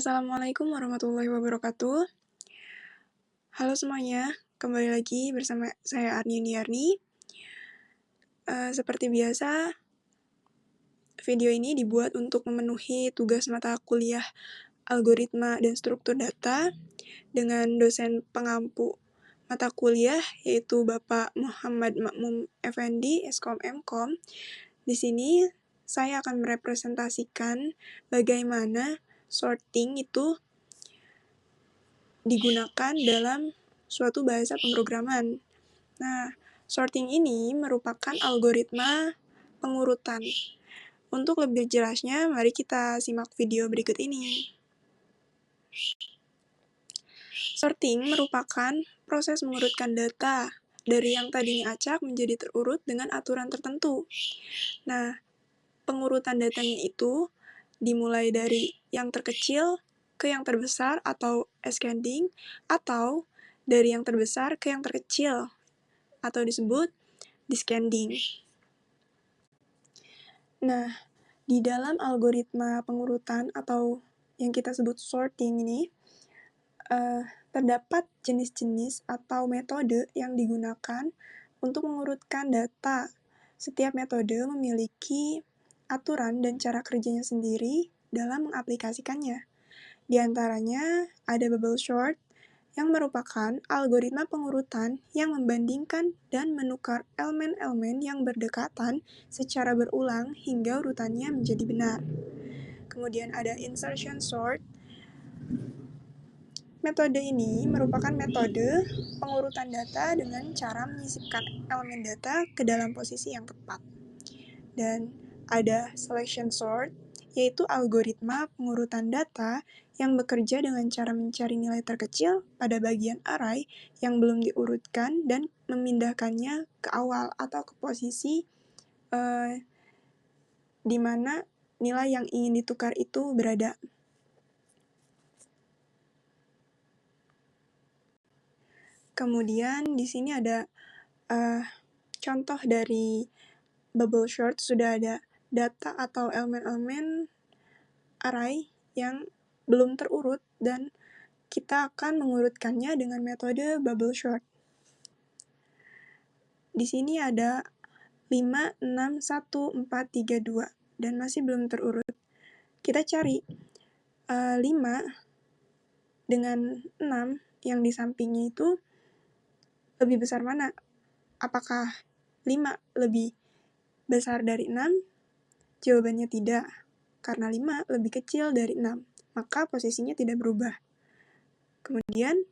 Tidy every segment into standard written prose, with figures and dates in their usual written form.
Assalamualaikum warahmatullahi wabarakatuh. Halo semuanya, kembali lagi bersama saya Arni Yuniarni. Seperti biasa, video ini dibuat untuk memenuhi tugas mata kuliah algoritma dan struktur data dengan dosen pengampu mata kuliah yaitu Bapak Muhammad Makmum Effendi, Eskom Mkom. Di sini saya akan merepresentasikan bagaimana sorting itu digunakan dalam suatu bahasa pemrograman. Nah, sorting ini merupakan algoritma pengurutan. Untuk lebih jelasnya, mari kita simak video berikut ini. Sorting merupakan proses mengurutkan data dari yang tadinya acak menjadi terurut dengan aturan tertentu. Nah, pengurutan datanya itu dimulai dari yang terkecil ke yang terbesar atau ascending, atau dari yang terbesar ke yang terkecil atau disebut descending. Nah, di dalam algoritma pengurutan atau yang kita sebut sorting ini, terdapat jenis-jenis atau metode yang digunakan untuk mengurutkan data. Setiap metode memiliki aturan dan cara kerjanya sendiri dalam mengaplikasikannya. Di antaranya ada bubble sort, yang merupakan algoritma pengurutan yang membandingkan dan menukar elemen-elemen yang berdekatan secara berulang hingga urutannya menjadi benar. Kemudian ada insertion sort. Metode ini merupakan metode pengurutan data dengan cara menyisipkan elemen data ke dalam posisi yang tepat. Dan ada selection sort, yaitu algoritma pengurutan data yang bekerja dengan cara mencari nilai terkecil pada bagian array yang belum diurutkan dan memindahkannya ke awal atau ke posisi di mana nilai yang ingin ditukar itu berada. Kemudian di sini ada contoh dari bubble sort, sudah ada data atau elemen-elemen array yang belum terurut dan kita akan mengurutkannya dengan metode bubble sort. Di sini ada 5, 6, 1, 4, 3, 2 dan masih belum terurut. Kita cari 5 dengan 6 yang di sampingnya itu lebih besar mana? Apakah 5 lebih besar dari 6? Jawabannya tidak, karena 5 lebih kecil dari 6, maka posisinya tidak berubah. Kemudian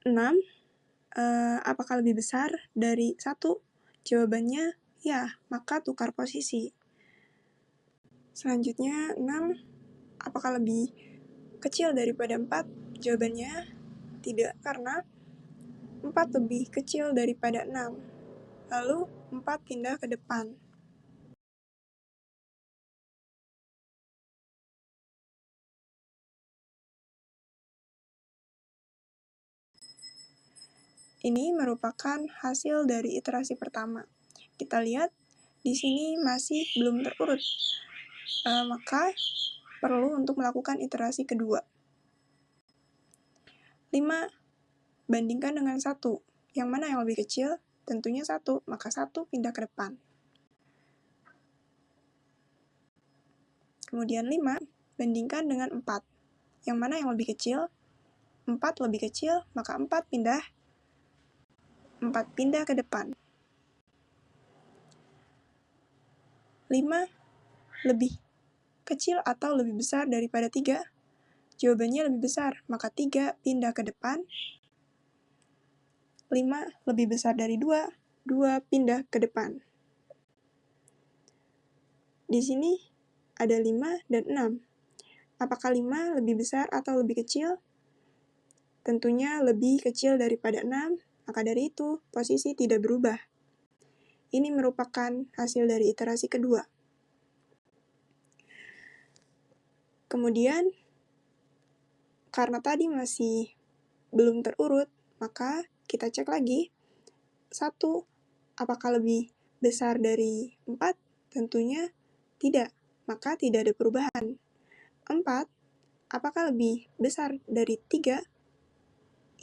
6, apakah lebih besar dari 1? Jawabannya ya, maka tukar posisi. Selanjutnya 6, apakah lebih kecil daripada 4? Jawabannya tidak, karena 4 lebih kecil daripada 6. Lalu 4 pindah ke depan. Ini merupakan hasil dari iterasi pertama. Kita lihat di sini masih belum terurut, maka perlu untuk melakukan iterasi kedua. 5 bandingkan dengan 1. Yang mana yang lebih kecil? Tentunya 1, maka 1 pindah ke depan. Kemudian 5 bandingkan dengan 4. Yang mana yang lebih kecil? 4 lebih kecil, maka 4 pindah ke depan. 5 lebih kecil atau lebih besar daripada 3? Jawabannya lebih besar, maka 3 pindah ke depan. 5 lebih besar dari 2, 2 pindah ke depan. Di sini ada 5 dan 6. Apakah 5 lebih besar atau lebih kecil? Tentunya lebih kecil daripada 6, maka dari itu posisi tidak berubah. Ini merupakan hasil dari iterasi kedua. Kemudian, karena tadi masih belum terurut, maka kita cek lagi. 1, apakah lebih besar dari 4? Tentunya tidak, maka tidak ada perubahan. 4. Apakah lebih besar dari 3?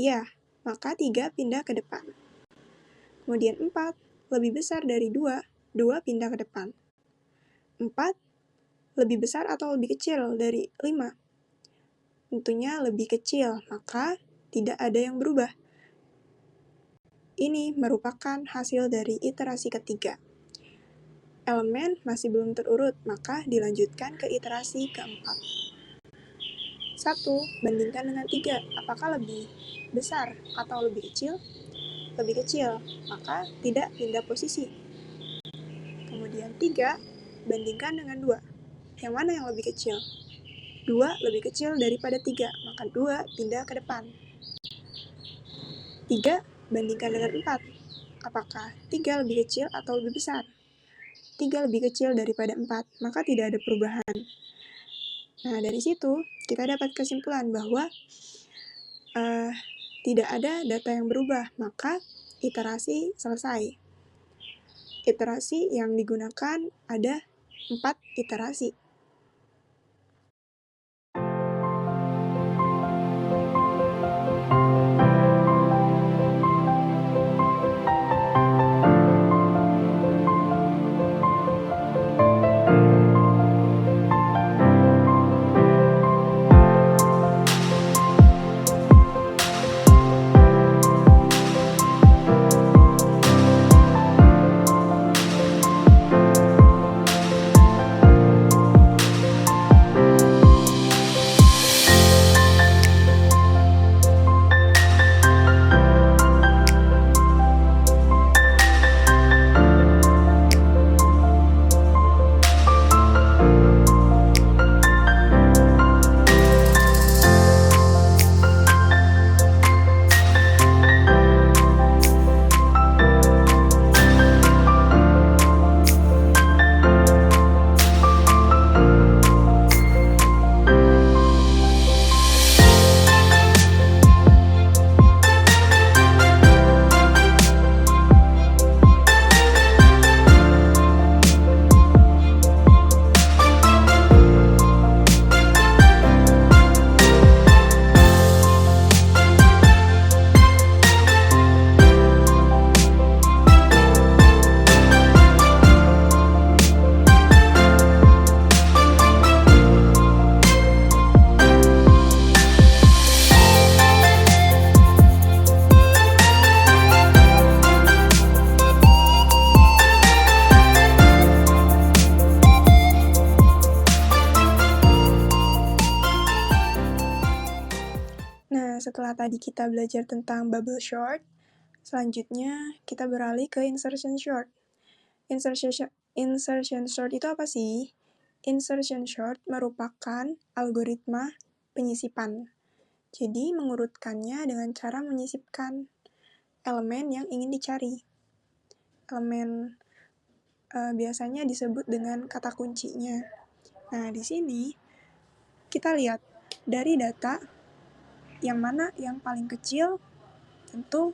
Ya, maka 3 pindah ke depan. Kemudian 4, lebih besar dari 2, 2 pindah ke depan. 4, lebih besar atau lebih kecil dari 5? Tentunya lebih kecil, maka tidak ada yang berubah. Ini merupakan hasil dari iterasi ketiga. Elemen masih belum terurut, maka dilanjutkan ke iterasi keempat. 1. Bandingkan dengan 3, apakah lebih besar atau lebih kecil? Lebih kecil, maka tidak pindah posisi. Kemudian 3, bandingkan dengan 2. Yang mana yang lebih kecil? 2 lebih kecil daripada 3, maka 2 pindah ke depan. 3 bandingkan dengan 4. Apakah 3 lebih kecil atau lebih besar? 3 lebih kecil daripada 4, maka tidak ada perubahan. Nah, dari situ kita dapat kesimpulan bahwa tidak ada data yang berubah, maka iterasi selesai. Iterasi yang digunakan ada 4 iterasi. Nah, setelah tadi kita belajar tentang bubble sort, selanjutnya kita beralih ke insertion sort. Insertion sort itu apa sih? Insertion sort merupakan algoritma penyisipan. Jadi, mengurutkannya dengan cara menyisipkan elemen yang ingin dicari. Elemen biasanya disebut dengan kata kuncinya. Nah, di sini kita lihat dari data yang mana yang paling kecil, tentu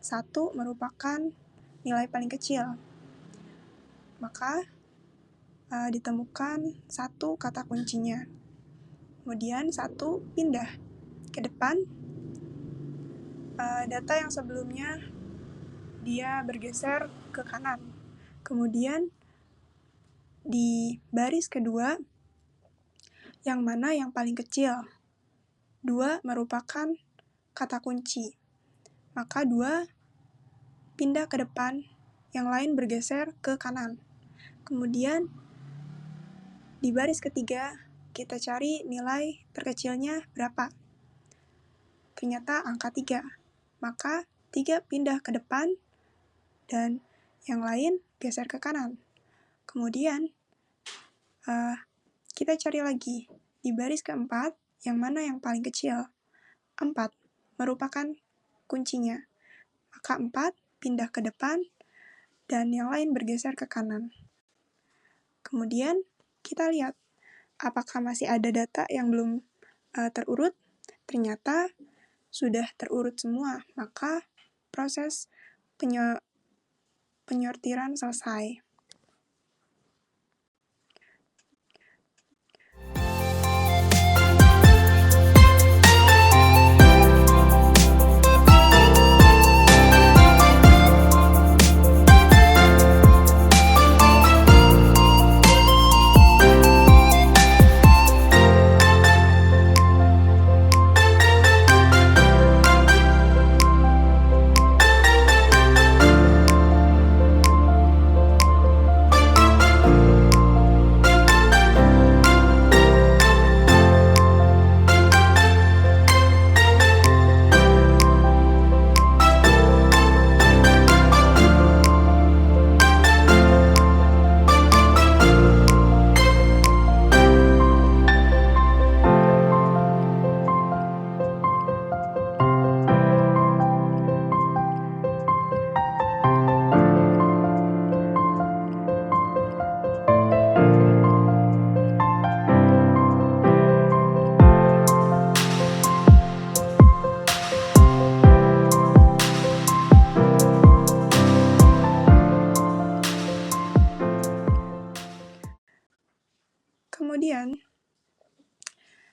1 merupakan nilai paling kecil. Maka ditemukan 1 kata kuncinya. Kemudian 1 pindah ke depan. Data yang sebelumnya dia bergeser ke kanan. Kemudian di baris kedua, yang mana yang paling kecil? 2 merupakan kata kunci. Maka 2 pindah ke depan, yang lain bergeser ke kanan. Kemudian di baris ketiga, kita cari nilai terkecilnya berapa. Ternyata angka 3. Maka 3 pindah ke depan, dan yang lain geser ke kanan. Kemudian kita cari lagi di baris keempat, yang mana yang paling kecil? 4 merupakan kuncinya. Maka 4 pindah ke depan, dan yang lain bergeser ke kanan. Kemudian kita lihat apakah masih ada data yang belum terurut. Ternyata sudah terurut semua, maka proses penyortiran selesai.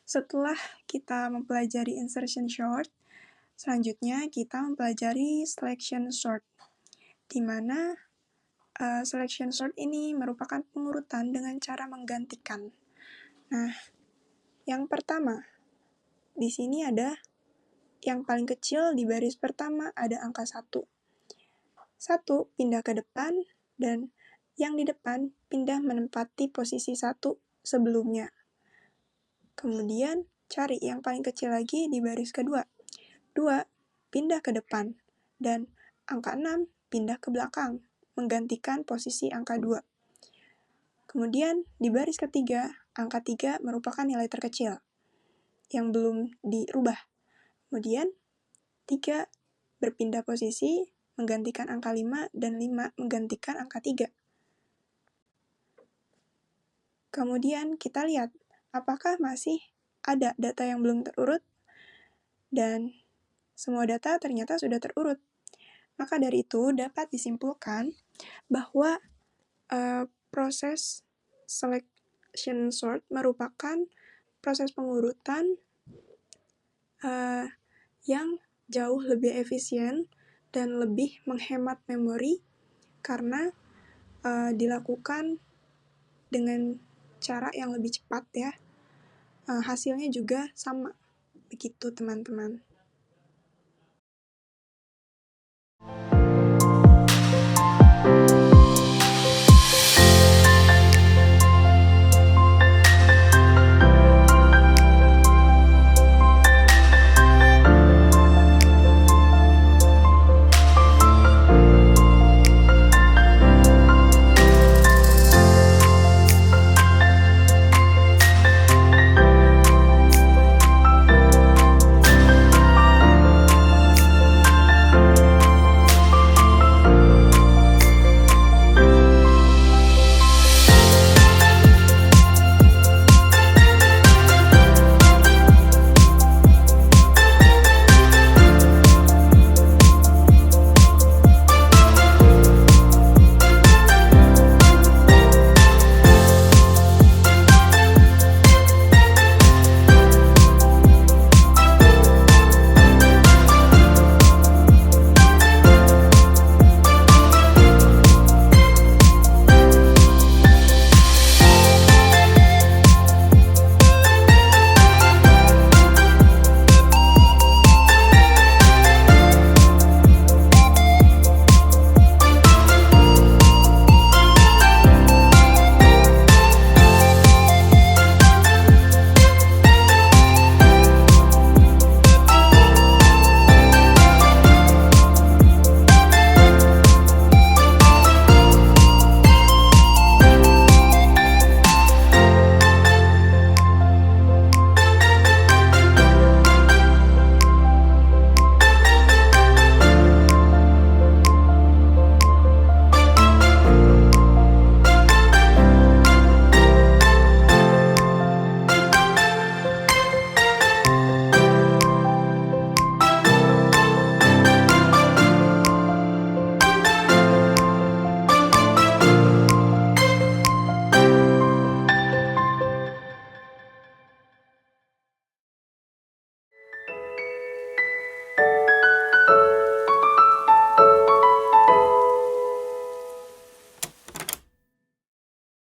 Setelah kita mempelajari insertion sort, selanjutnya kita mempelajari selection sort, di mana selection sort ini merupakan pengurutan dengan cara menggantikan. Nah, yang pertama, di sini ada yang paling kecil di baris pertama ada angka 1. 1 pindah ke depan, dan yang di depan pindah menempati posisi 1 sebelumnya. Kemudian, cari yang paling kecil lagi di baris kedua. 2 pindah ke depan, dan angka 6 pindah ke belakang, menggantikan posisi angka 2. Kemudian, di baris ketiga, angka 3 merupakan nilai terkecil, yang belum dirubah. Kemudian, 3 berpindah posisi, menggantikan angka 5, dan 5 menggantikan angka 3. Kemudian kita lihat, apakah masih ada data yang belum terurut, dan semua data ternyata sudah terurut. Maka dari itu dapat disimpulkan bahwa proses selection sort merupakan proses pengurutan yang jauh lebih efisien dan lebih menghemat memori karena dilakukan dengan cara yang lebih cepat ya. Hasilnya juga sama, begitu teman-teman.